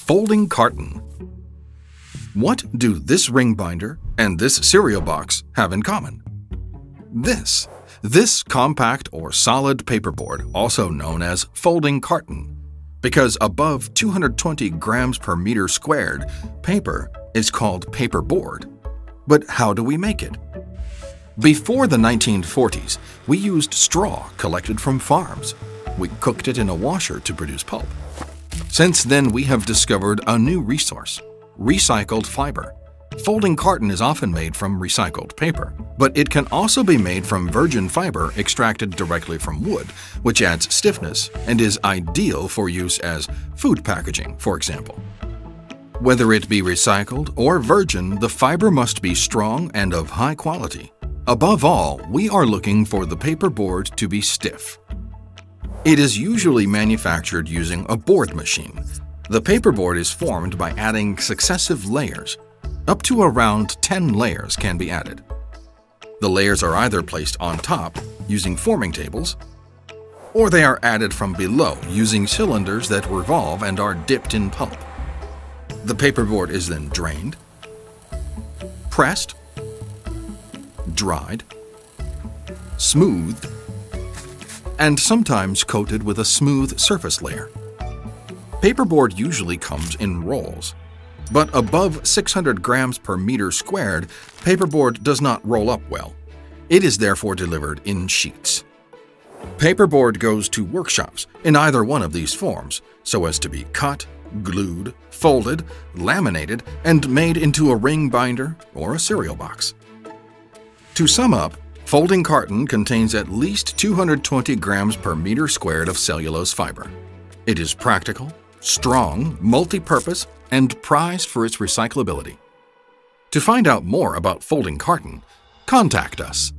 Folding carton. What do this ring binder and this cereal box have in common? This compact or solid paperboard, also known as folding carton, because above 220 grams per meter squared, paper is called paperboard. But how do we make it? Before the 1940s, we used straw collected from farms. We cooked it in a washer to produce pulp. Since then, we have discovered a new resource: recycled fiber. Folding carton is often made from recycled paper, but it can also be made from virgin fiber extracted directly from wood, which adds stiffness and is ideal for use as food packaging, for example. Whether it be recycled or virgin, the fiber must be strong and of high quality. Above all, we are looking for the paperboard to be stiff. It is usually manufactured using a board machine. The paperboard is formed by adding successive layers. Up to around 10 layers can be added. The layers are either placed on top using forming tables, or they are added from below using cylinders that revolve and are dipped in pulp. The paperboard is then drained, pressed, dried, smoothed, and sometimes coated with a smooth surface layer. Paperboard usually comes in rolls, but above 600 grams per meter squared, paperboard does not roll up well. It is therefore delivered in sheets. Paperboard goes to workshops in either one of these forms so as to be cut, glued, folded, laminated, and made into a ring binder or a cereal box. To sum up, folding carton contains at least 220 grams per meter squared of cellulose fiber. It is practical, strong, multi-purpose, and prized for its recyclability. To find out more about folding carton, contact us.